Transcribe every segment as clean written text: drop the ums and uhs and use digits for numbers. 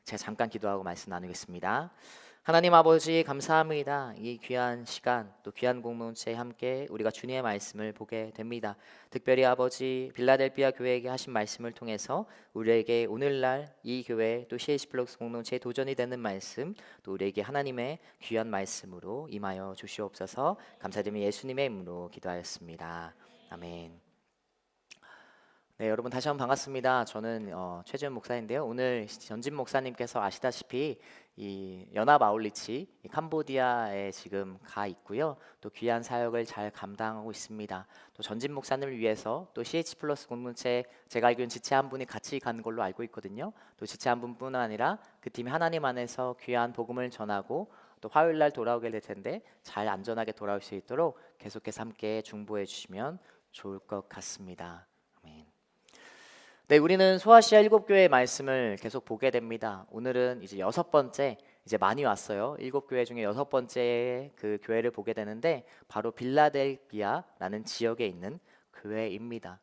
제가 잠깐 기도하고 말씀 나누겠습니다. 하나님 아버지 감사합니다. 이 귀한 시간 또 귀한 공동체에 함께 우리가 주님의 말씀을 보게 됩니다. 특별히 아버지 빌라델비아 교회에게 하신 말씀을 통해서 우리에게 오늘날 이 교회 또 CH 플러스 공동체의 도전이 되는 말씀 또 우리에게 하나님의 귀한 말씀으로 임하여 주시옵소서. 감사드리며 예수님의 이름으로 기도하였습니다. 아멘. 네, 여러분 다시 한번 반갑습니다. 저는 최재현 목사인데요. 오늘 전진 목사님께서 아시다시피 이 연합 아울리치 이 캄보디아에 지금 가 있고요. 또 귀한 사역을 잘 감당하고 있습니다. 또 전진 목사님을 위해서 또 CH 플러스 공동체 제가 알기로는 지체 한 분이 같이 가는 걸로 알고 있거든요. 또 지체 한 분뿐 아니라 그 팀이 하나님 안에서 귀한 복음을 전하고 또 화요일 날 돌아오게 될 텐데 잘 안전하게 돌아올 수 있도록 계속해서 함께 중보해 주시면 좋을 것 같습니다. 아멘. 네, 우리는 소아시아 7교회의 말씀을 계속 보게 됩니다. 오늘은 이제 6번째, 이제 많이 왔어요. 7교회 중에 6번째 그 교회를 보게 되는데 바로 빌라델비아라는 지역에 있는 교회입니다.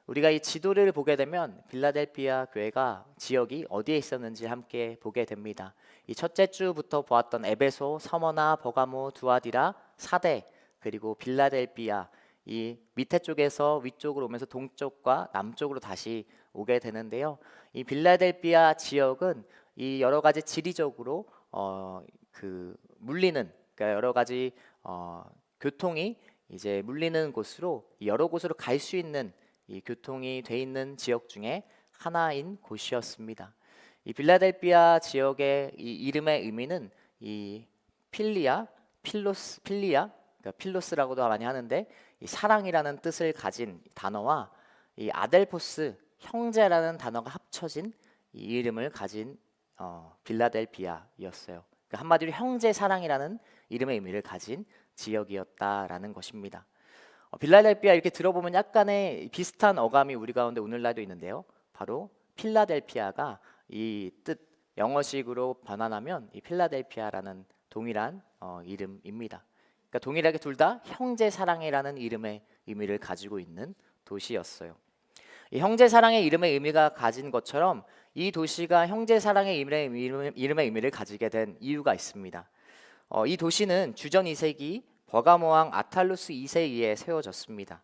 우리가 이 지도를 보게 되면 빌라델비아 교회가 지역이 어디에 있었는지 함께 보게 됩니다. 이 첫째 주부터 보았던 에베소, 서머나, 버가모, 두아디라, 사대 그리고 빌라델비아 이 밑에 쪽에서 위쪽으로 오면서 동쪽과 남쪽으로 다시 오게 되는데요. 이 빌라델비아 지역은 이 여러 가지 지리적으로 그 물리는 그러니까 여러 가지 교통이 이제 물리는 곳으로 여러 곳으로 갈 수 있는 이 교통이 돼 있는 지역 중에 하나인 곳이었습니다. 이 빌라델비아 지역의 이 이름의 의미는 이 필리아, 필리아, 그러니까 필로스라고도 많이 하는데 이 사랑이라는 뜻을 가진 단어와 이 아델포스 형제라는 단어가 합쳐진 이 이름을 가진 빌라델비아였어요. 그러니까 한마디로 형제 사랑이라는 이름의 의미를 가진 지역이었다라는 것입니다. 빌라델비아 이렇게 들어보면 약간의 비슷한 어감이 우리 가운데 오늘날도 있는데요. 바로 필라델피아가 이 뜻 영어식으로 변환하면 이 필라델피아라는 동일한 이름입니다. 그러니까 동일하게 둘 다 형제 사랑이라는 이름의 의미를 가지고 있는 도시였어요. 이 형제 사랑의 이름의 의미가 가진 것처럼 이 도시가 형제 사랑의 이름의 의미를 가지게 된 이유가 있습니다. 이 도시는 주전 2세기 버가모 왕 아탈루스 2세에 의해 세워졌습니다.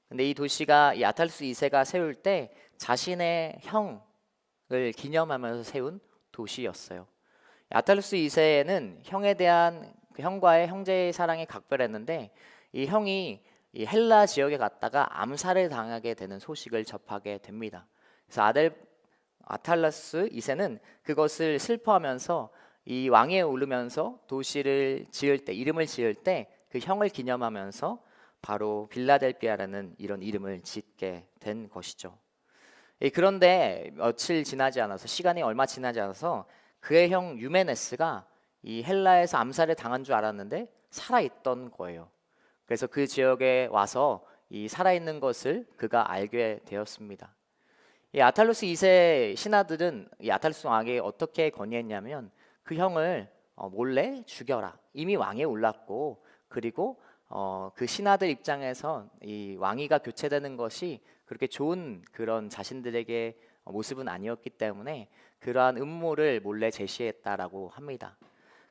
근데 이 도시가 이 아탈루스 2세가 세울 때 자신의 형을 기념하면서 세운 도시였어요. 아탈루스 2세는 형에 대한 그 형과의 형제의 사랑이 각별했는데 이 형이 이 헬라 지역에 갔다가 암살을 당하게 되는 소식을 접하게 됩니다. 그래서 아탈루스 2세는 그것을 슬퍼하면서 이 왕위에 오르면서 도시를 지을 때 이름을 지을 때 그 형을 기념하면서 바로 빌라델비아라는 이런 이름을 짓게 된 것이죠. 그런데 며칠 지나지 않아서 시간이 얼마 지나지 않아서 그의 형 유메네스가 이 헬라에서 암살을 당한 줄 알았는데 살아있던 거예요. 그래서 그 지역에 와서 이 살아있는 것을 그가 알게 되었습니다. 이 아탈루스 2세 신하들은 이 아탈루스 왕에게 어떻게 건의했냐면 그 형을 몰래 죽여라. 이미 왕에 올랐고 그리고 그 신하들 입장에서 이 왕위가 교체되는 것이 그렇게 좋은 그런 자신들에게 모습은 아니었기 때문에 그러한 음모를 몰래 제시했다라고 합니다.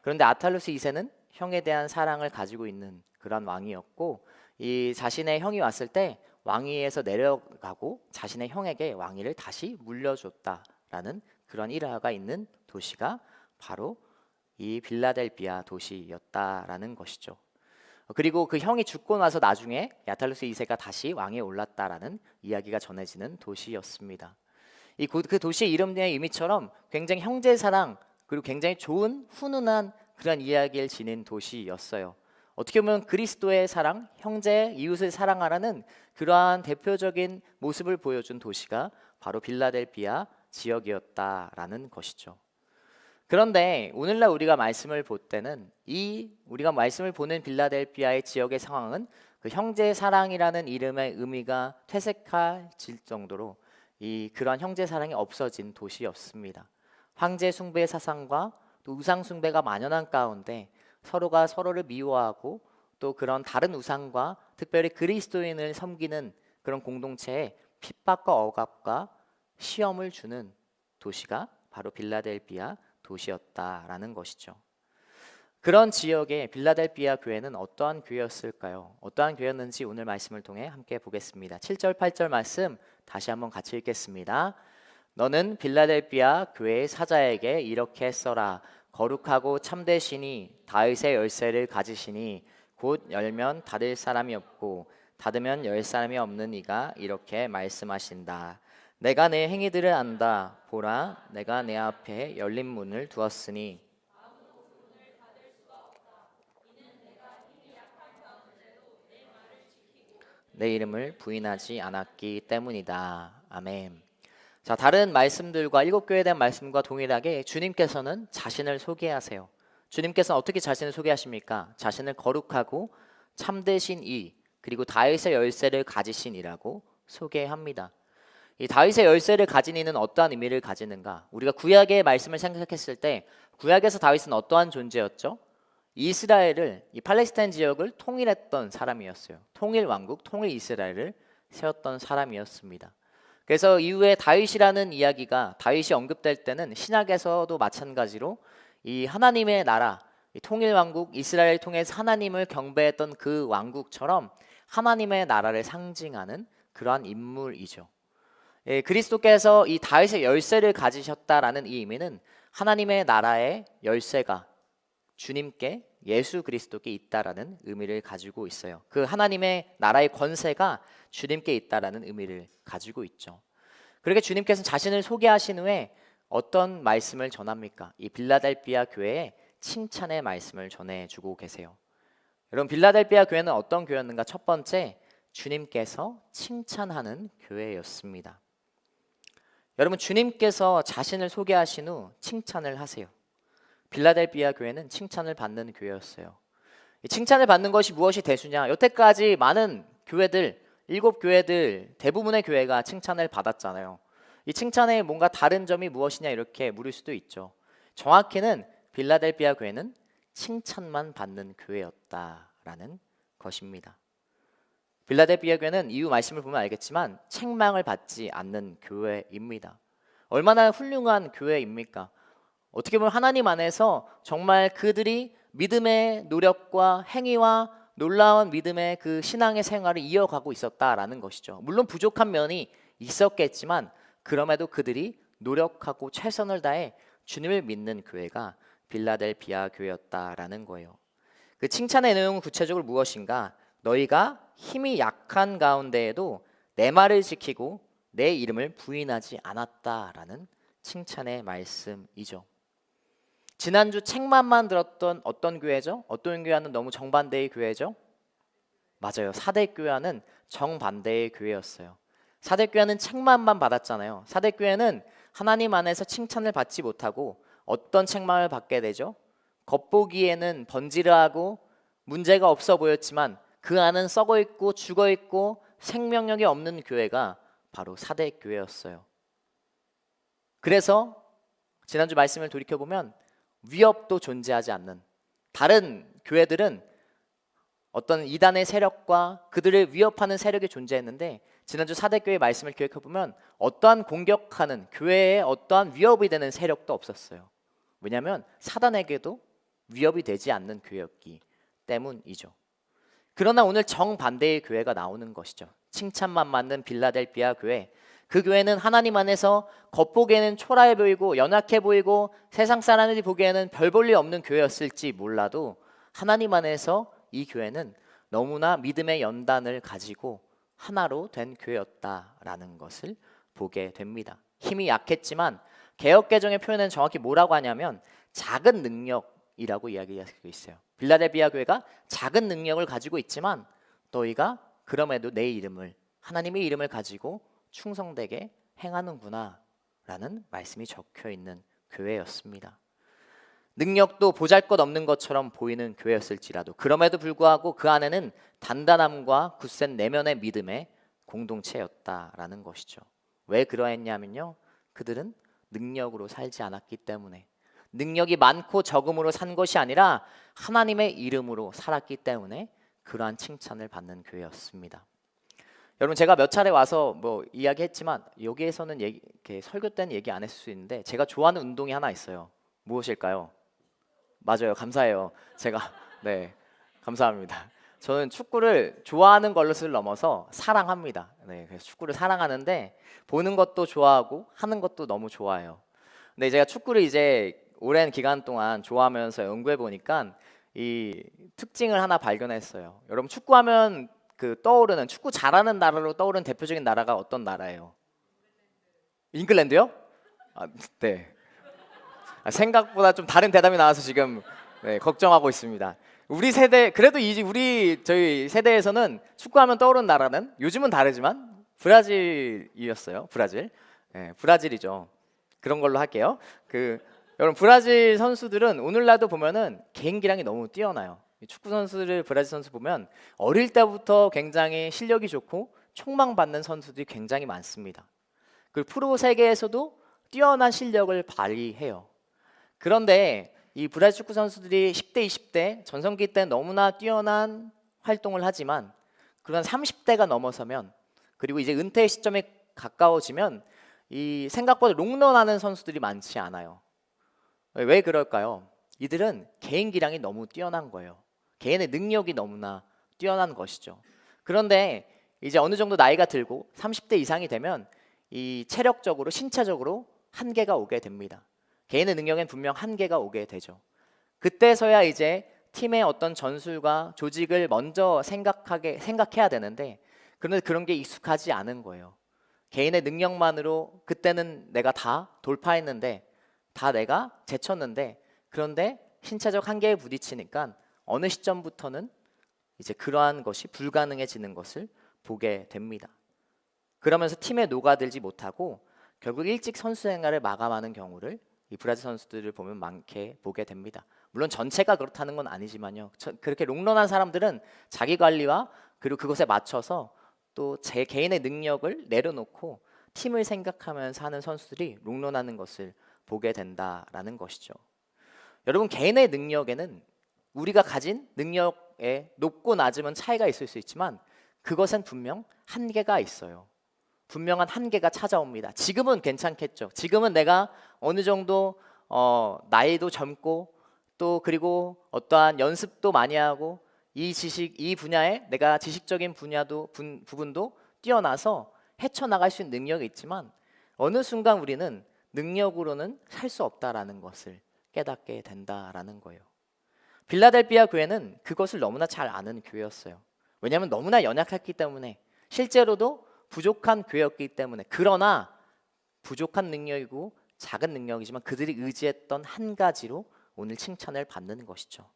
그런데 아탈루스 2세는 형에 대한 사랑을 가지고 있는 그런 왕이었고 이 자신의 형이 왔을 때 왕위에서 내려가고 자신의 형에게 왕위를 다시 물려줬다라는 그런 일화가 있는 도시가 바로 이 빌라델비아 도시였다라는 것이죠. 그리고 그 형이 죽고 나서 나중에 아탈루스 2세가 다시 왕위에 올랐다라는 이야기가 전해지는 도시였습니다. 그 도시의 이름의 의미처럼 굉장히 형제 사랑 그리고 굉장히 좋은 훈훈한 그런 이야기를 지닌 도시였어요. 어떻게 보면 그리스도의 사랑, 형제, 이웃을 사랑하라는 그러한 대표적인 모습을 보여준 도시가 바로 빌라델비아 지역이었다라는 것이죠. 그런데 오늘날 우리가 말씀을 볼 때는 우리가 말씀을 보는 빌라델비아의 지역의 상황은 그 형제 사랑이라는 이름의 의미가 퇴색해질 정도로 그러한 형제 사랑이 없어진 도시였습니다. 황제 숭배 사상과 또 우상 숭배가 만연한 가운데 서로가 서로를 미워하고 또 그런 다른 우상과 특별히 그리스도인을 섬기는 그런 공동체에 핍박과 억압과 시험을 주는 도시가 바로 빌라델비아 도시였다라는 것이죠. 그런 지역의 빌라델비아 교회는 어떠한 교회였을까요? 어떠한 교회였는지 오늘 말씀을 통해 함께 보겠습니다. 7절 8절 말씀 다시 한번 같이 읽겠습니다. 너는 빌라델비아 교회의 사자에게 이렇게 써라. 거룩하고 참되시니 다윗의 열쇠를 가지시니 곧 열면 닫을 사람이 없고 닫으면 열 사람이 없는 이가 이렇게 말씀하신다. 내가 내 행위들을 안다. 보라, 내가 내 앞에 열린 문을 두었으니 내 이름을 부인하지 않았기 때문이다. 아멘. 자, 다른 말씀들과 일곱 교회에 대한 말씀과 동일하게 주님께서는 자신을 소개하세요. 주님께서는 어떻게 자신을 소개하십니까? 자신을 거룩하고 참되신 이, 그리고 다윗의 열쇠를 가지신 이라고 소개합니다. 이 다윗의 열쇠를 가진 이는 어떠한 의미를 가지는가? 우리가 구약의 말씀을 생각했을 때 구약에서 다윗은 어떠한 존재였죠? 이스라엘을, 이 팔레스타인 지역을 통일했던 사람이었어요. 통일 왕국, 통일 이스라엘을 세웠던 사람이었습니다. 그래서 이후에 다윗이라는 이야기가 다윗이 언급될 때는 신약에서도 마찬가지로 이 하나님의 나라, 이 통일 왕국 이스라엘 통해서 하나님을 경배했던 그 왕국처럼 하나님의 나라를 상징하는 그러한 인물이죠. 예, 그리스도께서 이 다윗의 열쇠를 가지셨다라는 이 의미는 하나님의 나라의 열쇠가 주님께 예수 그리스도께 있다라는 의미를 가지고 있어요. 그 하나님의 나라의 권세가 주님께 있다라는 의미를 가지고 있죠. 그렇게 주님께서는 자신을 소개하신 후에 어떤 말씀을 전합니까? 이 빌라델비아 교회에 칭찬의 말씀을 전해주고 계세요. 여러분, 빌라델비아 교회는 어떤 교회였는가? 첫 번째, 주님께서 칭찬하는 교회였습니다. 여러분, 주님께서 자신을 소개하신 후 칭찬을 하세요. 빌라델비아 교회는 칭찬을 받는 교회였어요. 칭찬을 받는 것이 무엇이 대수냐? 여태까지 많은 교회들, 일곱 교회들 대부분의 교회가 칭찬을 받았잖아요. 이 칭찬에 뭔가 다른 점이 무엇이냐 이렇게 물을 수도 있죠. 정확히는 빌라델비아 교회는 칭찬만 받는 교회였다라는 것입니다. 빌라델비아 교회는 이후 말씀을 보면 알겠지만 책망을 받지 않는 교회입니다. 얼마나 훌륭한 교회입니까? 어떻게 보면 하나님 안에서 정말 그들이 믿음의 노력과 행위와 놀라운 믿음의 그 신앙의 생활을 이어가고 있었다라는 것이죠. 물론 부족한 면이 있었겠지만 그럼에도 그들이 노력하고 최선을 다해 주님을 믿는 교회가 빌라델비아 교회였다라는 거예요. 그 칭찬의 내용은 구체적으로 무엇인가? 너희가 힘이 약한 가운데에도 내 말을 지키고 내 이름을 부인하지 않았다라는 칭찬의 말씀이죠. 지난주 책만만 들었던 어떤 교회죠? 어떤 교회와는 너무 정반대의 교회죠? 맞아요. 사대교회와는 정반대의 교회였어요. 사대교회는 책만만 받았잖아요. 사대교회는 하나님 안에서 칭찬을 받지 못하고 어떤 책망을 받게 되죠? 겉보기에는 번지르하고 문제가 없어 보였지만 그 안은 썩어 있고 죽어 있고 생명력이 없는 교회가 바로 사대교회였어요. 그래서 지난주 말씀을 돌이켜보면 위협도 존재하지 않는 다른 교회들은 어떤 이단의 세력과 그들을 위협하는 세력이 존재했는데 지난주 사대교회 말씀을 기억해보면 어떠한 공격하는 교회에 어떠한 위협이 되는 세력도 없었어요. 왜냐하면 사단에게도 위협이 되지 않는 교회였기 때문이죠. 그러나 오늘 정반대의 교회가 나오는 것이죠. 칭찬만 받는 빌라델비아 교회. 그 교회는 하나님 안에서 겉보기에는 초라해 보이고 연약해 보이고 세상 사람들이 보기에는 별 볼 일 없는 교회였을지 몰라도 하나님 안에서 이 교회는 너무나 믿음의 연단을 가지고 하나로 된 교회였다라는 것을 보게 됩니다. 힘이 약했지만 개역개정의 표현은 정확히 뭐라고 하냐면 작은 능력이라고 이야기하고 있어요. 빌라델비아 교회가 작은 능력을 가지고 있지만 너희가 그럼에도 내 이름을 하나님의 이름을 가지고 충성되게 행하는구나 라는 말씀이 적혀 있는 교회였습니다. 능력도 보잘것없는 것처럼 보이는 교회였을지라도 그럼에도 불구하고 그 안에는 단단함과 굳센 내면의 믿음의 공동체였다라는 것이죠. 왜 그러했냐면요, 그들은 능력으로 살지 않았기 때문에, 능력이 많고 적음으로 산 것이 아니라 하나님의 이름으로 살았기 때문에 그러한 칭찬을 받는 교회였습니다. 여러분 제가 몇 차례 와서 뭐 이야기했지만 여기에서는 이렇게 설교 때는 얘기 안 했을 수 있는데 제가 좋아하는 운동이 하나 있어요. 무엇일까요? 맞아요. 감사해요. 제가 네 감사합니다. 저는 축구를 좋아하는 것을 넘어서 사랑합니다. 네, 그래서 축구를 사랑하는데 보는 것도 좋아하고 하는 것도 너무 좋아해요. 근데 제가 축구를 이제 오랜 기간 동안 좋아하면서 연구해 보니까 이 특징을 하나 발견했어요. 여러분 축구하면 그 떠오르는 축구 잘하는 나라로 떠오르는 대표적인 나라가 어떤 나라예요? 잉글랜드요? 아, 네. 생각보다 좀 다른 대답이 나와서 지금 네, 걱정하고 있습니다. 우리 세대 그래도 저희 세대에서는 축구하면 떠오르는 나라는 요즘은 다르지만 브라질이었어요. 브라질. 네, 브라질이죠. 그런 걸로 할게요. 여러분 브라질 선수들은 오늘날도 보면은 개인기량이 너무 뛰어나요. 축구 선수들 브라질 선수 보면 어릴 때부터 굉장히 실력이 좋고 촉망받는 선수들이 굉장히 많습니다. 그리고 프로 세계에서도 뛰어난 실력을 발휘해요. 그런데 이 브라질 축구 선수들이 10대, 20대 전성기 때 너무나 뛰어난 활동을 하지만 그런 30대가 넘어서면 그리고 이제 은퇴 시점에 가까워지면 이 생각보다 롱런하는 선수들이 많지 않아요. 왜 그럴까요? 이들은 개인 기량이 너무 뛰어난 거예요. 개인의 능력이 너무나 뛰어난 것이죠. 그런데 이제 어느 정도 나이가 들고 30대 이상이 되면 이 체력적으로 신체적으로 한계가 오게 됩니다. 개인의 능력엔 분명 한계가 오게 되죠. 그때서야 이제 팀의 어떤 전술과 조직을 먼저 생각해야 되는데 그런데 그런 게 익숙하지 않은 거예요. 개인의 능력만으로 그때는 내가 다 돌파했는데 다 내가 제쳤는데 그런데 신체적 한계에 부딪히니까 어느 시점부터는 이제 그러한 것이 불가능해지는 것을 보게 됩니다. 그러면서 팀에 녹아들지 못하고 결국 일찍 선수 생활을 마감하는 경우를 이 브라질 선수들을 보면 많게 보게 됩니다. 물론 전체가 그렇다는 건 아니지만요. 그렇게 롱런한 사람들은 자기 관리와 그리고 그것에 맞춰서 또 제 개인의 능력을 내려놓고 팀을 생각하면서 하는 선수들이 롱런하는 것을 보게 된다라는 것이죠. 여러분 개인의 능력에는 우리가 가진 능력에 높고 낮으면 차이가 있을 수 있지만 그것은 분명 한계가 있어요. 분명한 한계가 찾아옵니다. 지금은 괜찮겠죠. 지금은 내가 어느 정도 나이도 젊고 또 그리고 어떠한 연습도 많이 하고 이 분야에 내가 지식적인 부분도 뛰어나서 헤쳐나갈 수 있는 능력이 있지만 어느 순간 우리는 능력으로는 살 수 없다라는 것을 깨닫게 된다라는 거예요. 빌라델비아 교회는 그것을 너무나 잘 아는 교회였어요. 왜냐하면 너무나 연약했기 때문에 실제로도 부족한 교회였기 때문에 그러나 부족한 능력이고 작은 능력이지만 그들이 의지했던 한 가지로 오늘 칭찬을 받는 것이죠.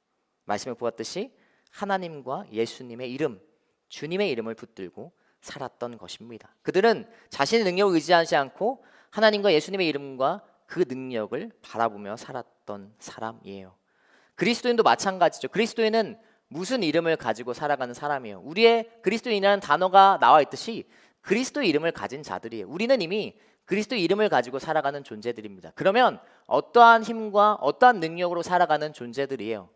말씀을 보았듯이 하나님과 예수님의 이름, 주님의 이름을 붙들고 살았던 것입니다. 그들은 자신의 능력을 의지하지 않고 하나님과 예수님의 이름과 그 능력을 바라보며 살았던 사람이에요. 그리스도인도 마찬가지죠. 그리스도인은 무슨 이름을 가지고 살아가는 사람이에요. 우리의 그리스도인이라는 단어가 나와 있듯이 그리스도의 이름을 가진 자들이에요. 우리는 이미 그리스도의 이름을 가지고 살아가는 존재들입니다. 그러면 어떠한 힘과 어떠한 능력으로 살아가는 존재들이에요?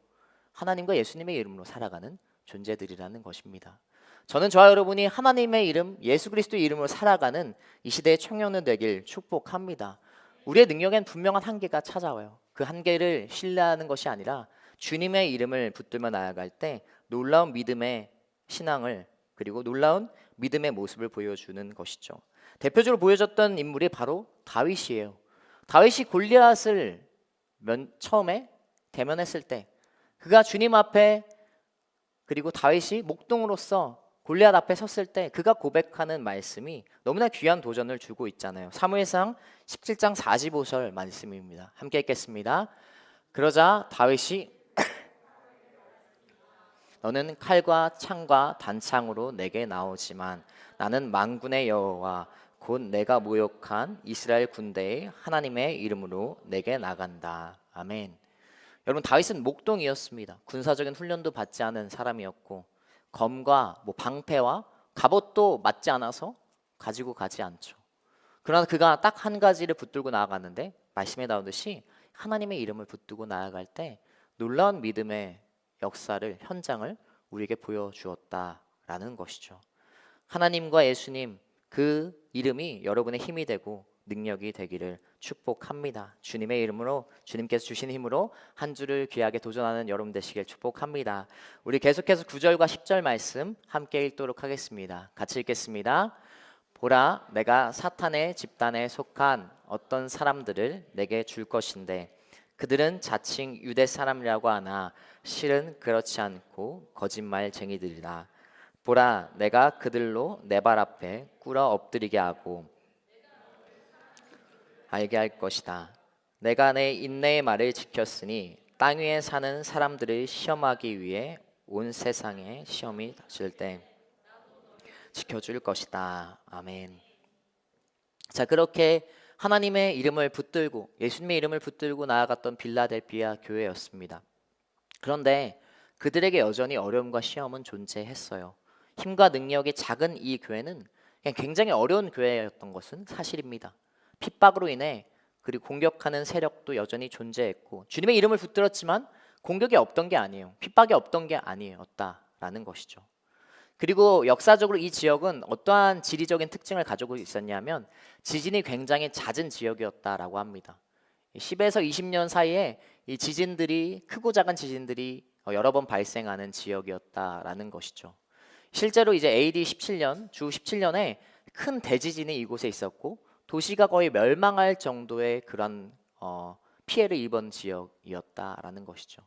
하나님과 예수님의 이름으로 살아가는 존재들이라는 것입니다. 저는 저와 여러분이 하나님의 이름, 예수 그리스도의 이름으로 살아가는 이 시대의 청년들 되길 축복합니다. 우리의 능력엔 분명한 한계가 찾아와요. 그 한계를 신뢰하는 것이 아니라 주님의 이름을 붙들며 나아갈 때 놀라운 믿음의 신앙을 그리고 놀라운 믿음의 모습을 보여주는 것이죠. 대표적으로 보여줬던 인물이 바로 다윗이에요. 다윗이 골리앗을 처음에 대면했을 때 그가 주님 앞에 그리고 다윗이 목동으로서 골리앗 앞에 섰을 때 그가 고백하는 말씀이 너무나 귀한 도전을 주고 있잖아요. 사무엘상 17장 45절 말씀입니다. 함께 읽겠습니다. 그러자 다윗이 너는 칼과 창과 단창으로 내게 나오지만 나는 만군의 여호와 곧 내가 모욕한 이스라엘 군대의 하나님의 이름으로 내게 나간다. 아멘. 여러분 다윗은 목동이었습니다. 군사적인 훈련도 받지 않은 사람이었고 검과 방패와 갑옷도 맞지 않아서 가지고 가지 않죠. 그러나 그가 딱 한 가지를 붙들고 나아갔는데 말씀에 나오듯이 하나님의 이름을 붙들고 나아갈 때 놀라운 믿음의 역사를 현장을 우리에게 보여주었다라는 것이죠. 하나님과 예수님 그 이름이 여러분의 힘이 되고 능력이 되기를 축복합니다. 주님의 이름으로, 주님께서 주신 힘으로 한 주를 귀하게 도전하는 여러분 되시길 축복합니다. 우리 계속해서 9절과 10절 말씀 함께 읽도록 하겠습니다. 같이 읽겠습니다. 보라, 내가 사탄의 집단에 속한 어떤 사람들을 내게 줄 것인데 그들은 자칭 유대 사람이라고 하나 실은 그렇지 않고 거짓말쟁이들이라. 보라, 내가 그들로 내 발 앞에 꿇어 엎드리게 하고 알게 할 것이다. 내가 내 인내의 말을 지켰으니 땅 위에 사는 사람들을 시험하기 위해 온 세상에 시험이 닥칠 때 지켜줄 것이다. 아멘. 자, 그렇게 하나님의 이름을 붙들고 예수님의 이름을 붙들고 나아갔던 빌라델피아 교회였습니다. 그런데 그들에게 여전히 어려움과 시험은 존재했어요. 힘과 능력이 작은 이 교회는 그냥 굉장히 어려운 교회였던 것은 사실입니다. 핍박으로 인해 그리고 공격하는 세력도 여전히 존재했고 주님의 이름을 붙들었지만 공격이 없던 게 아니에요. 핍박이 없던 게 아니었다라는 것이죠. 그리고 역사적으로 이 지역은 어떠한 지리적인 특징을 가지고 있었냐면 지진이 굉장히 잦은 지역이었다라고 합니다. 10에서 20년 사이에 이 지진들이 크고 작은 지진들이 여러 번 발생하는 지역이었다라는 것이죠. 실제로 이제 AD 17년, 주 17년에 큰 대지진이 이곳에 있었고 도시가 거의 멸망할 정도의 그런 피해를 입은 지역이었다라는 것이죠.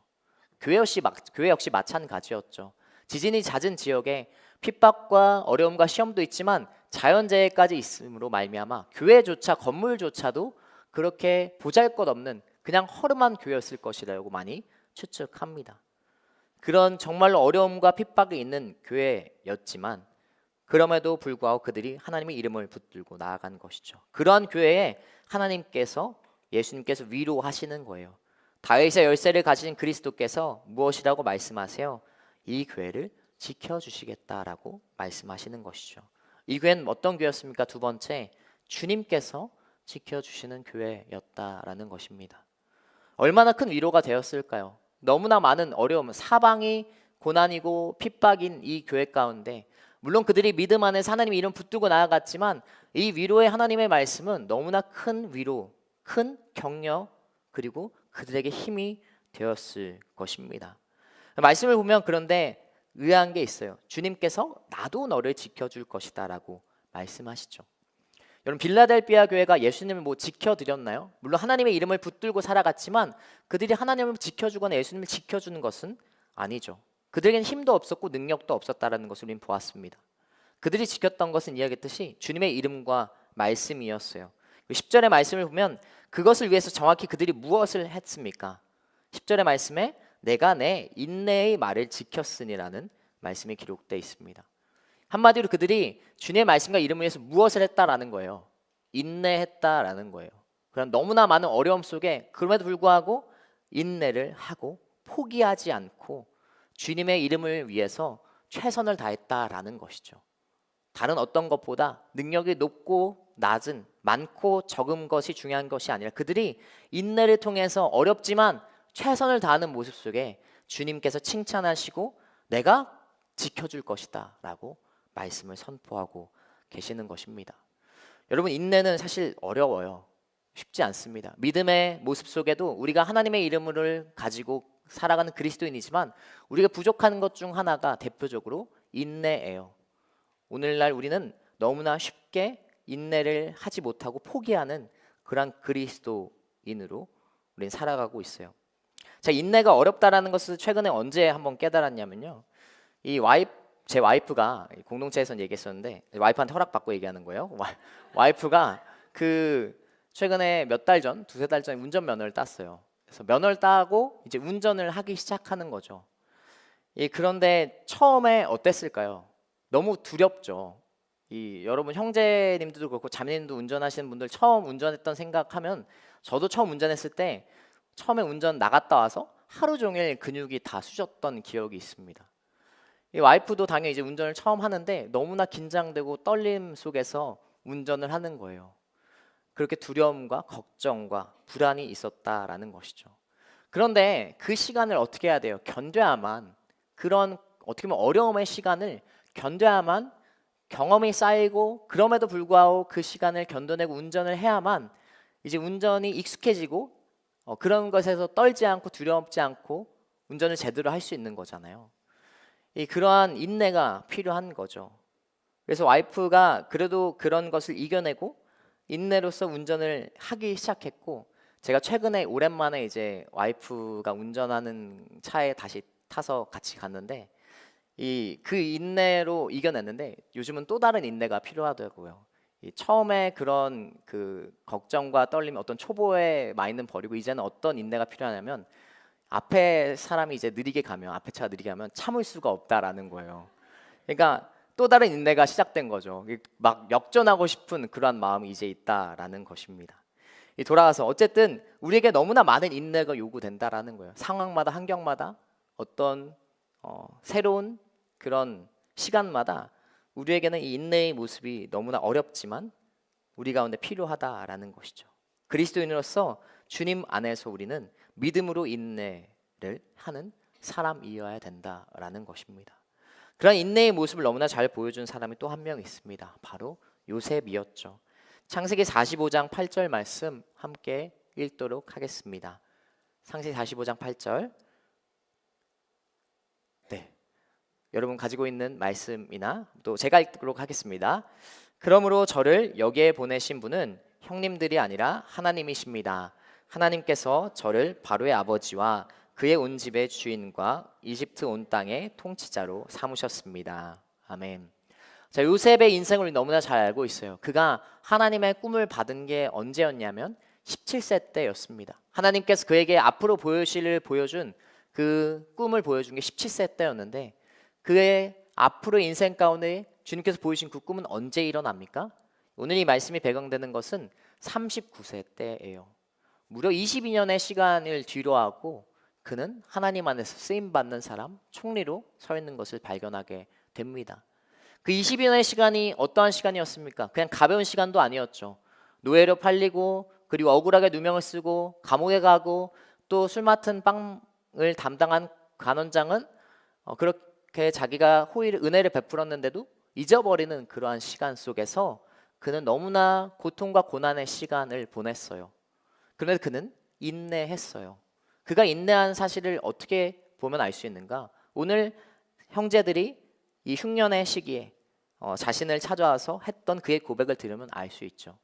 교회 역시 마찬가지였죠. 지진이 잦은 지역에 핍박과 어려움과 시험도 있지만 자연재해까지 있음으로 말미암아 교회조차 건물조차도 그렇게 보잘것없는 그냥 허름한 교회였을 것이라고 많이 추측합니다. 그런 정말로 어려움과 핍박이 있는 교회였지만 그럼에도 불구하고 그들이 하나님의 이름을 붙들고 나아간 것이죠. 그러한 교회에 하나님께서 예수님께서 위로하시는 거예요. 다윗의 열쇠를 가진 그리스도께서 무엇이라고 말씀하세요? 이 교회를 지켜주시겠다라고 말씀하시는 것이죠. 이 교회는 어떤 교회였습니까? 두 번째, 주님께서 지켜주시는 교회였다라는 것입니다. 얼마나 큰 위로가 되었을까요? 너무나 많은 어려움, 사방이 고난이고 핍박인 이 교회 가운데 물론 그들이 믿음 안에서 하나님의 이름 붙들고 나아갔지만 이 위로의 하나님의 말씀은 너무나 큰 위로, 큰 격려 그리고 그들에게 힘이 되었을 것입니다. 말씀을 보면 그런데 의아한 게 있어요. 주님께서 나도 너를 지켜줄 것이다 라고 말씀하시죠. 여러분 빌라델피아 교회가 예수님을 지켜드렸나요? 물론 하나님의 이름을 붙들고 살아갔지만 그들이 하나님을 지켜주거나 예수님을 지켜주는 것은 아니죠. 그들에게는 힘도 없었고 능력도 없었다라는 것을 우리는 보았습니다. 그들이 지켰던 것은 이야기했듯이 주님의 이름과 말씀이었어요. 10절의 말씀을 보면 그것을 위해서 정확히 그들이 무엇을 했습니까? 10절의 말씀에 내가 내 인내의 말을 지켰으니라는 말씀이 기록되어 있습니다. 한마디로 그들이 주님의 말씀과 이름을 위해서 무엇을 했다라는 거예요. 인내했다라는 거예요. 그럼 너무나 많은 어려움 속에 그럼에도 불구하고 인내를 하고 포기하지 않고 주님의 이름을 위해서 최선을 다했다라는 것이죠. 다른 어떤 것보다 능력이 높고 낮은 많고 적은 것이 중요한 것이 아니라 그들이 인내를 통해서 어렵지만 최선을 다하는 모습 속에 주님께서 칭찬하시고 내가 지켜줄 것이다 라고 말씀을 선포하고 계시는 것입니다. 여러분 인내는 사실 어려워요. 쉽지 않습니다. 믿음의 모습 속에도 우리가 하나님의 이름을 가지고 살아가는 그리스도인이지만 우리가 부족한 것 중 하나가 대표적으로 인내예요. 오늘날 우리는 너무나 쉽게 인내를 하지 못하고 포기하는 그런 그리스도인으로 우리는 살아가고 있어요. 자, 인내가 어렵다라는 것을 최근에 언제 한번 깨달았냐면요. 제 와이프가 공동체에서 얘기했었는데 와이프한테 허락받고 얘기하는 거예요. 와이프가 최근에 몇 달 전, 두세 달 전에 운전면허를 땄어요. 그래서 면허를 따고 이제 운전을 하기 시작하는 거죠. 그런데 처음에 어땠을까요? 너무 두렵죠. 여러분 형제님들도 그렇고 자매님도 운전하시는 분들 처음 운전했던 생각하면 저도 처음 운전했을 때 처음에 운전 나갔다 와서 하루 종일 근육이 다 쑤셨던 기억이 있습니다. 와이프도 당연히 이제 운전을 처음 하는데 너무나 긴장되고 떨림 속에서 운전을 하는 거예요. 그렇게 두려움과 걱정과 불안이 있었다라는 것이죠. 그런데 그 시간을 어떻게 해야 돼요? 견뎌야만 그런 어떻게 보면 어려움의 시간을 견뎌야만 경험이 쌓이고 그럼에도 불구하고 그 시간을 견뎌내고 운전을 해야만 이제 운전이 익숙해지고 그런 것에서 떨지 않고 두렵지 않고 운전을 제대로 할 수 있는 거잖아요. 그러한 인내가 필요한 거죠. 그래서 와이프가 그래도 그런 것을 이겨내고 인내로서 운전을 하기 시작했고, 제가 최근에 오랜만에 이제 와이프가 운전하는 차에 다시 타서 같이 갔는데 그 인내로 이겨냈는데 요즘은 또 다른 인내가 필요하더라고요. 처음에 그런 그 걱정과 떨림, 어떤 초보의 마인드는 버리고 이제는 어떤 인내가 필요하냐면 앞에 사람이 이제 느리게 가면, 앞에 차가 느리게 가면 참을 수가 없다라는 거예요. 그러니까 또 다른 인내가 시작된 거죠. 막 역전하고 싶은 그러한 마음이 이제 있다라는 것입니다. 돌아가서 어쨌든 우리에게 너무나 많은 인내가 요구된다라는 거예요. 상황마다, 환경마다, 어떤 새로운 그런 시간마다 우리에게는 이 인내의 모습이 너무나 어렵지만 우리 가운데 필요하다라는 것이죠. 그리스도인으로서 주님 안에서 우리는 믿음으로 인내를 하는 사람이어야 된다라는 것입니다. 그런 인내의 모습을 너무나 잘 보여준 사람이 또 한 명 있습니다. 바로 요셉이었죠. 창세기 45장 8절 말씀 함께 읽도록 하겠습니다. 창세기 45장 8절. 네, 여러분 가지고 있는 말씀이나 또 제가 읽도록 하겠습니다. 그러므로 저를 여기에 보내신 분은 형님들이 아니라 하나님이십니다. 하나님께서 저를 바로의 아버지와 그의 온 집의 주인과 이집트 온 땅의 통치자로 삼으셨습니다. 아멘. 자, 요셉의 인생을 우리 너무나 잘 알고 있어요. 그가 하나님의 꿈을 받은 게 언제였냐면 17세 때였습니다. 하나님께서 그에게 앞으로 보여준 그 꿈을 보여준 게 17세 때였는데, 그의 앞으로 인생 가운데 주님께서 보여주신 그 꿈은 언제 일어납니까? 오늘 이 말씀이 배경되는 것은 39세 때예요. 무려 22년의 시간을 뒤로하고 그는 하나님 안에서 쓰임받는 사람, 총리로 서 있는 것을 발견하게 됩니다. 그 22년의 시간이 어떠한 시간이었습니까? 그냥 가벼운 시간도 아니었죠. 노예로 팔리고, 그리고 억울하게 누명을 쓰고, 감옥에 가고, 또 술 맡은 빵을 담당한 간원장은 그렇게 자기가 은혜를 베풀었는데도 잊어버리는 그러한 시간 속에서 그는 너무나 고통과 고난의 시간을 보냈어요. 그런데 그는 인내했어요. 그가 인내한 사실을 어떻게 보면 알 수 있는가? 오늘 형제들이 이 흉년의 시기에 자신을 찾아와서 했던 그의 고백을 들으면 알 수 있죠.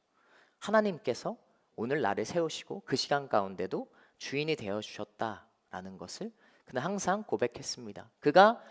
하나님께서 오늘 나를 세우시고 그 시간 가운데도 주인이 되어 주셨다라는 것을 그는 항상 고백했습니다. 그가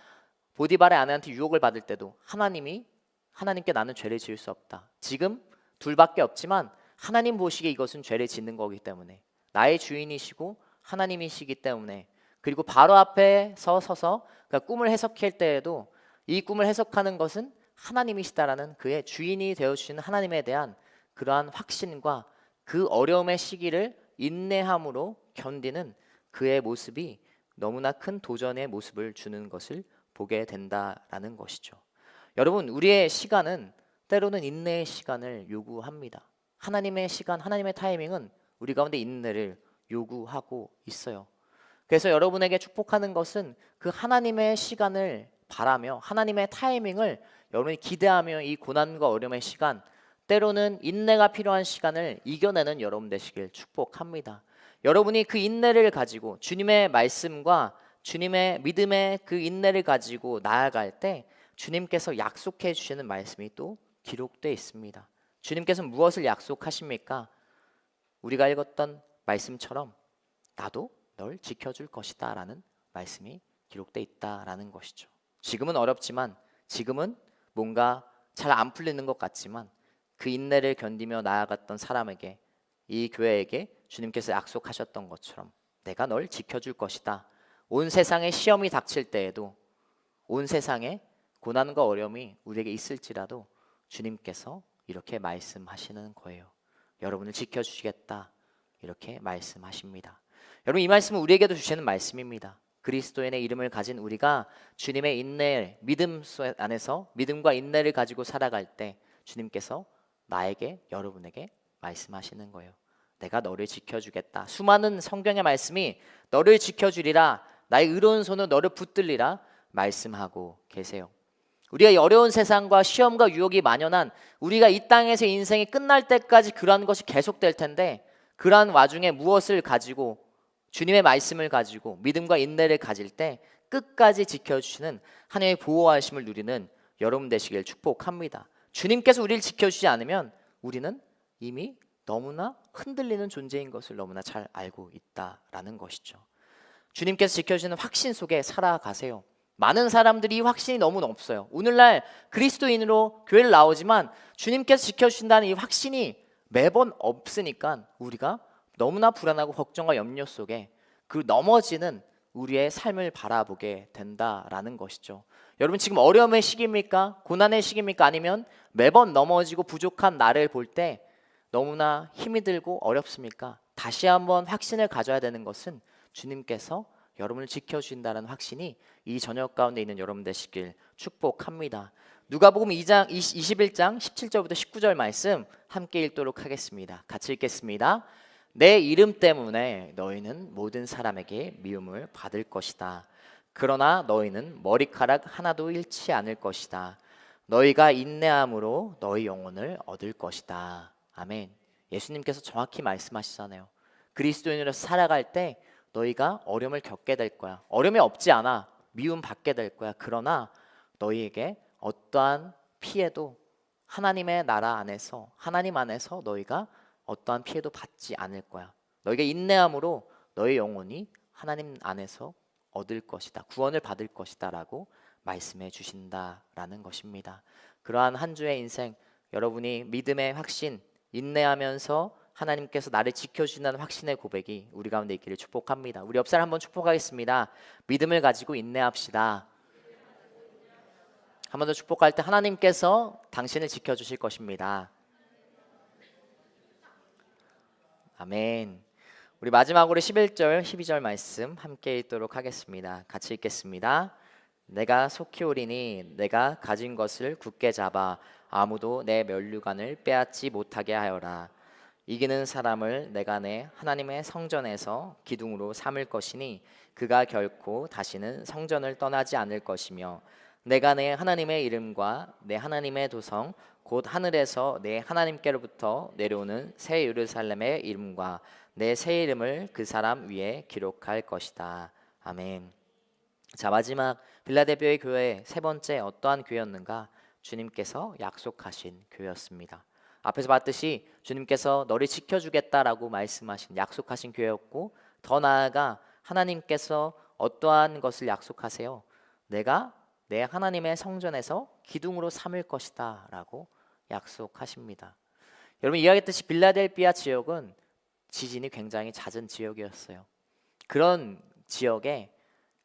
보디발의 아내한테 유혹을 받을 때도 하나님께 나는 죄를 지을 수 없다. 지금 둘밖에 없지만 하나님 보시기에 이것은 죄를 짓는 거기 때문에, 나의 주인이시고 하나님이시기 때문에, 그리고 바로 앞에 서서 그러니까 꿈을 해석할 때에도 이 꿈을 해석하는 것은 하나님이시다라는 그의 주인이 되어주시는 하나님에 대한 그러한 확신과 그 어려움의 시기를 인내함으로 견디는 그의 모습이 너무나 큰 도전의 모습을 주는 것을 보게 된다라는 것이죠. 여러분, 우리의 시간은 때로는 인내의 시간을 요구합니다. 하나님의 시간, 하나님의 타이밍은 우리 가운데 인내를 요구하고 있어요. 그래서 여러분에게 축복하는 것은 그 하나님의 시간을 바라며 하나님의 타이밍을 여러분이 기대하며 이 고난과 어려움의 시간, 때로는 인내가 필요한 시간을 이겨내는 여러분 되시길 축복합니다. 여러분이 그 인내를 가지고 주님의 말씀과 주님의 믿음의 그 인내를 가지고 나아갈 때 주님께서 약속해 주시는 말씀이 또 기록되어 있습니다. 주님께서 무엇을 약속하십니까? 우리가 읽었던 말씀처럼 나도 널 지켜줄 것이다 라는 말씀이 기록되어 있다라는 것이죠. 지금은 어렵지만, 지금은 뭔가 잘 안 풀리는 것 같지만 그 인내를 견디며 나아갔던 사람에게, 이 교회에게 주님께서 약속하셨던 것처럼 내가 널 지켜줄 것이다. 온 세상에 시험이 닥칠 때에도, 온 세상에 고난과 어려움이 우리에게 있을지라도 주님께서 이렇게 말씀하시는 거예요. 여러분을 지켜주시겠다, 이렇게 말씀하십니다. 여러분, 이 말씀은 우리에게도 주시는 말씀입니다. 그리스도인의 이름을 가진 우리가 주님의 인내, 믿음 안에서 믿음과 인내를 가지고 살아갈 때 주님께서 나에게, 여러분에게 말씀하시는 거예요. 내가 너를 지켜주겠다. 수많은 성경의 말씀이 너를 지켜주리라, 나의 의로운 손은 너를 붙들리라 말씀하고 계세요. 우리가 이 어려운 세상과 시험과 유혹이 만연한 우리가 이 땅에서 인생이 끝날 때까지 그러한 것이 계속될 텐데, 그러한 와중에 무엇을 가지고, 주님의 말씀을 가지고 믿음과 인내를 가질 때 끝까지 지켜주시는 하나님의 보호하심을 누리는 여러분 되시길 축복합니다. 주님께서 우리를 지켜주지 않으면 우리는 이미 너무나 흔들리는 존재인 것을 너무나 잘 알고 있다라는 것이죠. 주님께서 지켜주시는 확신 속에 살아가세요. 많은 사람들이 이 확신이 너무 없어요. 오늘날 그리스도인으로 교회를 나오지만 주님께서 지켜주신다는 이 확신이 매번 없으니까 우리가 너무나 불안하고 걱정과 염려 속에 그 넘어지는 우리의 삶을 바라보게 된다라는 것이죠. 여러분, 지금 어려움의 시기입니까? 고난의 시기입니까? 아니면 매번 넘어지고 부족한 나를 볼 때 너무나 힘이 들고 어렵습니까? 다시 한번 확신을 가져야 되는 것은 주님께서 여러분을 지켜주신다는 확신이 이 저녁 가운데 있는 여러분 되시길 축복합니다. 누가복음 2장 21장 17절부터 19절 말씀 함께 읽도록 하겠습니다. 같이 읽겠습니다. 내 이름 때문에 너희는 모든 사람에게 미움을 받을 것이다. 그러나 너희는 머리카락 하나도 잃지 않을 것이다. 너희가 인내함으로 너희 영혼을 얻을 것이다. 아멘. 예수님께서 정확히 말씀하시잖아요. 그리스도인으로서 살아갈 때 너희가 어려움을 겪게 될 거야. 어려움이 없지 않아. 미움 받게 될 거야. 그러나 너희에게 어떠한 피해도 하나님의 나라 안에서, 하나님 안에서 너희가 어떠한 피해도 받지 않을 거야. 너희가 인내함으로 너희 영혼이 하나님 안에서 얻을 것이다. 구원을 받을 것이다 라고 말씀해 주신다라는 것입니다. 그러한 한 주의 인생, 여러분이 믿음의 확신, 인내하면서 하나님께서 나를 지켜주신다는 확신의 고백이 우리 가운데 있기를 축복합니다. 우리 옆사람 한번 축복하겠습니다. 믿음을 가지고 인내합시다. 한 번 더 축복할 때 하나님께서 당신을 지켜주실 것입니다. 아멘. 우리 마지막으로 11절 12절 말씀 함께 읽도록 하겠습니다. 같이 읽겠습니다. 내가 속히 오리니 내가 가진 것을 굳게 잡아 아무도 내 면류관을 빼앗지 못하게 하여라. 이기는 사람을 내가 내 하나님의 성전에서 기둥으로 삼을 것이니 그가 결코 다시는 성전을 떠나지 않을 것이며 내가 내 하나님의 이름과 내 하나님의 도성 곧 하늘에서 내 하나님께로부터 내려오는 새 예루살렘의 이름과 내 새 이름을 그 사람 위에 기록할 것이다. 아멘. 자, 마지막 빌라델비아의 교회 세 번째 어떠한 교회였는가? 주님께서 약속하신 교회였습니다. 앞에서 봤듯이 주님께서 너를 지켜주겠다라고 말씀하신 약속하신 교회였고, 더 나아가 하나님께서 어떠한 것을 약속하세요? 내가 내 하나님의 성전에서 기둥으로 삼을 것이다 라고 약속하십니다. 여러분, 이야기했듯이 빌라델비아 지역은 지진이 굉장히 잦은 지역이었어요. 그런 지역에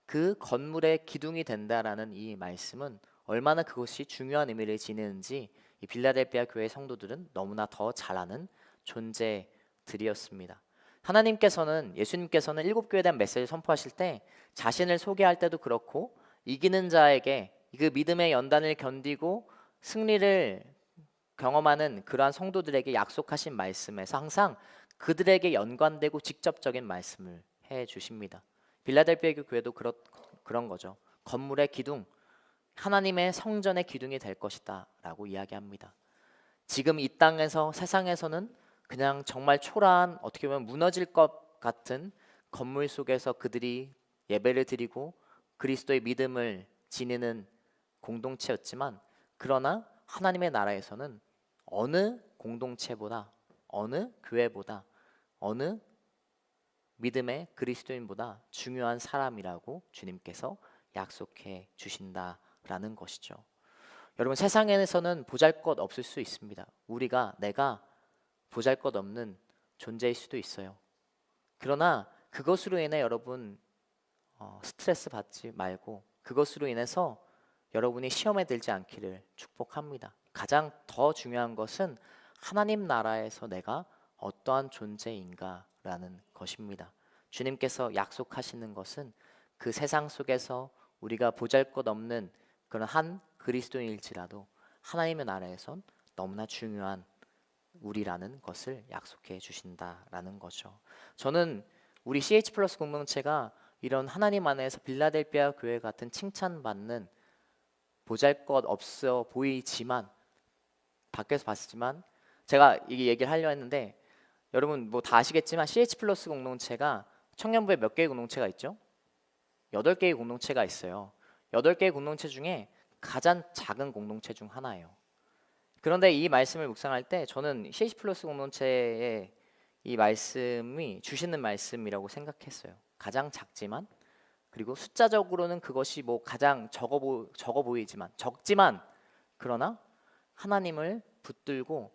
그 건물의 기둥이 된다라는 이 말씀은 얼마나 그것이 중요한 의미를 지니는지 이 빌라델비아 교회 성도들은 너무나 더 잘 아는 존재들이었습니다. 하나님께서는, 예수님께서는 일곱 교회에 대한 메시지를 선포하실 때 자신을 소개할 때도 그렇고, 이기는 자에게 그 믿음의 연단을 견디고 승리를 경험하는 그러한 성도들에게 약속하신 말씀에서 항상 그들에게 연관되고 직접적인 말씀을 해 주십니다. 빌라델비아 교회도 그런 거죠. 건물의 기둥, 하나님의 성전의 기둥이 될 것이다 라고 이야기합니다. 지금 이 땅에서, 세상에서는 그냥 정말 초라한, 어떻게 보면 무너질 것 같은 건물 속에서 그들이 예배를 드리고 그리스도의 믿음을 지니는 공동체였지만, 그러나 하나님의 나라에서는 어느 공동체보다, 어느 교회보다, 어느 믿음의 그리스도인보다 중요한 사람이라고 주님께서 약속해 주신다라는 것이죠. 여러분, 세상에서는 보잘것 없을 수 있습니다. 내가 보잘것 없는 존재일 수도 있어요. 그러나 그것으로 인해 여러분 스트레스 받지 말고, 그것으로 인해서 여러분이 시험에 들지 않기를 축복합니다. 가장 더 중요한 것은 하나님 나라에서 내가 어떠한 존재인가라는 것입니다. 주님께서 약속하시는 것은 그 세상 속에서 우리가 보잘것없는 그런 한 그리스도인일지라도 하나님의 나라에선 너무나 중요한 우리라는 것을 약속해 주신다라는 거죠. 저는 우리 CH 플러스 공동체가 이런 하나님 안에서 빌라델비아 교회 같은 칭찬받는 보잘것 없어 보이지만, 밖에서 봤지만, 제가 이 얘기를 하려 했는데 여러분 뭐 다 아시겠지만 CH 플러스 공동체가 청년부에 몇 개의 공동체가 있죠? 8개의 공동체가 있어요. 8개의 공동체 중에 가장 작은 공동체 중 하나예요. 그런데 이 말씀을 묵상할 때 저는 CH 플러스 공동체의 이 말씀이 주시는 말씀이라고 생각했어요. 가장 작지만, 그리고 숫자적으로는 그것이 뭐 가장 적어 보이지만, 적지만, 그러나 하나님을 붙들고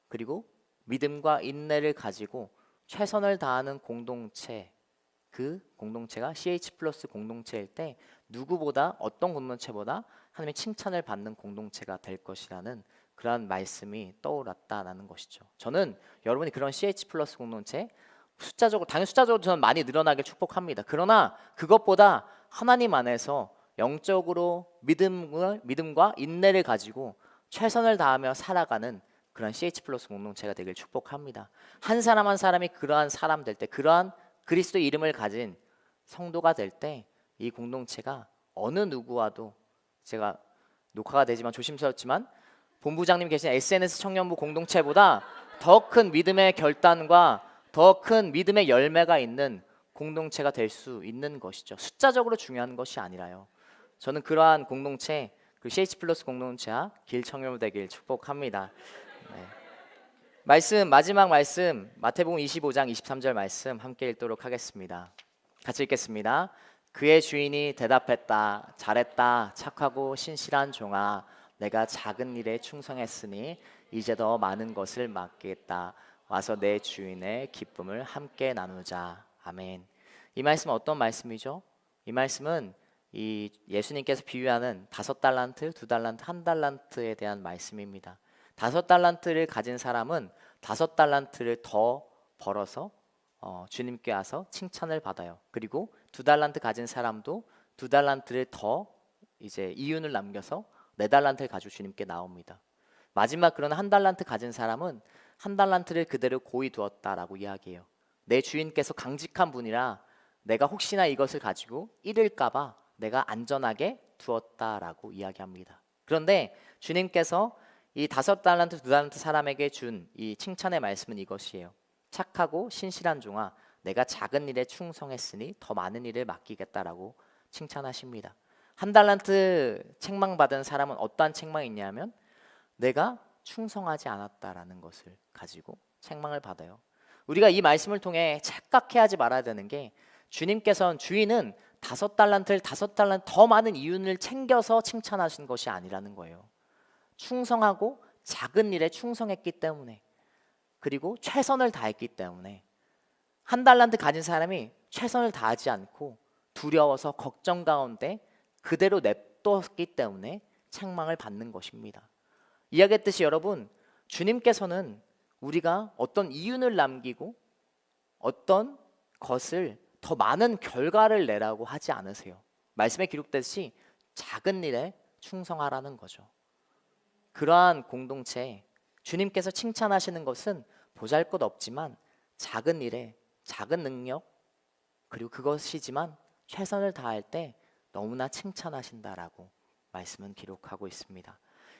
그리고 믿음과 인내를 가지고 최선을 다하는 공동체, 그 공동체가 CH 플러스 공동체일 때 누구보다, 어떤 공동체보다 하나님의 칭찬을 받는 공동체가 될 것이라는 그러한 말씀이 떠올랐다라는 것이죠. 저는 여러분이 그런 CH 플러스 공동체, 당연히 숫자적으로 저는 많이 늘어나길 축복합니다. 그러나 그것보다 하나님 안에서 영적으로 믿음과 인내를 가지고 최선을 다하며 살아가는 그런 CH 플러스 공동체가 되길 축복합니다. 한 사람 한 사람이 그러한 사람 될 때, 그러한 그리스도 이름을 가진 성도가 될 때 이 공동체가 어느 누구와도, 제가 녹화가 되지만 조심스럽지만 본부장님 계신 SNS 청년부 공동체보다 더 큰 믿음의 결단과 더 큰 믿음의 열매가 있는 공동체가 될 수 있는 것이죠. 숫자적으로 중요한 것이 아니라요. 저는 그러한 공동체, 그 CH 플러스 공동체와 길청년부 되길 축복합니다. 네. 마지막 말씀 마태복음 25장 23절 말씀 함께 읽도록 하겠습니다. 같이 읽겠습니다. 그의 주인이 대답했다. 잘했다. 착하고 신실한 종아. 내가 작은 일에 충성했으니 이제 더 많은 것을 맡기겠다. 와서 내 주인의 기쁨을 함께 나누자. 아멘. 이 말씀은 어떤 말씀이죠? 이 말씀은 이 예수님께서 비유하는 5달란트, 2달란트, 1달란트에 대한 말씀입니다. 5달란트를 가진 사람은 5달란트를 더 벌어서 주님께 와서 칭찬을 받아요. 그리고 2달란트 가진 사람도 2달란트를 더 이제 이윤을 남겨서 4달란트를 가지고 주님께 나옵니다. 마지막 그런 1달란트 가진 사람은 1달란트를 그대로 고이 두었다라고 이야기해요. 내 주인께서 강직한 분이라 내가 혹시나 이것을 가지고 잃을까봐 내가 안전하게 두었다라고 이야기합니다. 그런데 주님께서 이 5달란트, 2달란트 사람에게 준 이 칭찬의 말씀은 이것이에요. 착하고 신실한 종아, 내가 작은 일에 충성했으니 더 많은 일을 맡기겠다라고 칭찬하십니다. 1달란트 책망받은 사람은 어떠한 책망이 있냐면 내가 충성하지 않았다라는 것을 가지고 책망을 받아요. 우리가 이 말씀을 통해 착각해하지 말아야 되는 게, 주님께서는 주인은 5달란트 더 많은 이윤을 챙겨서 칭찬하신 것이 아니라는 거예요. 충성하고 작은 일에 충성했기 때문에, 그리고 최선을 다했기 때문에, 1달란트 가진 사람이 최선을 다하지 않고 두려워서 걱정 가운데 그대로 냅뒀기 때문에 책망을 받는 것입니다. 이야기했듯이 여러분, 주님께서는 우리가 어떤 이윤을 남기고 어떤 것을 더 많은 결과를 내라고 하지 않으세요. 말씀에 기록됐듯이 작은 일에 충성하라는 거죠. 그러한 공동체, 주님께서 칭찬하시는 것은 보잘것없지만 작은 일에 작은 능력, 그리고 그것이지만 최선을 다할 때 너무나 칭찬하신다라고 말씀은 기록하고 있습니다.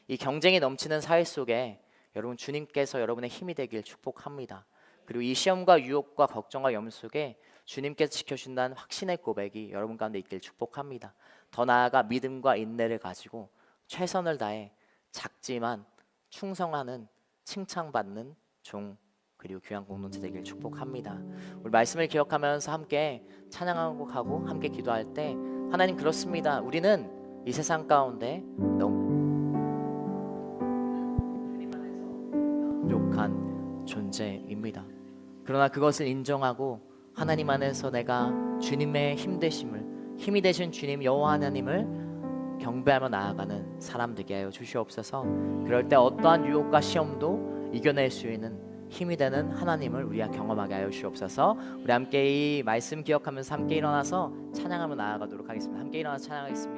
이 경쟁이 넘치는 사회 속에 여러분, 주님께서 여러분의 힘이 되길 축복합니다. 그리고 이 시험과 유혹과 걱정과 염려 속에 주님께서 지켜주신다는 확신의 고백이 여러분 가운데 있길 축복합니다. 더 나아가 믿음과 인내를 가지고 최선을 다해 작지만 충성하는, 칭찬받는 종, 그리고 귀한 공동체 되길 축복합니다. 우리 말씀을 기억하면서 함께 찬양하고 가고 함께 기도할 때, 하나님 그렇습니다. 우리는 이 세상 가운데 너무 부족한 존재입니다. 그러나 그것을 인정하고 하나님 안에서 내가 주님의 힘이 되신 주님 여호와 하나님을 경배하며 나아가는 사람 되게 하여 주시옵소서. 그럴 때 어떠한 유혹과 시험도 이겨낼 수 있는 힘이 되는 하나님을 우리가 경험하게 하여 주시옵소서. 우리 함께 이 말씀 기억하면서 함께 일어나서 찬양하며 나아가도록 하겠습니다. 함께 일어나서 찬양하겠습니다.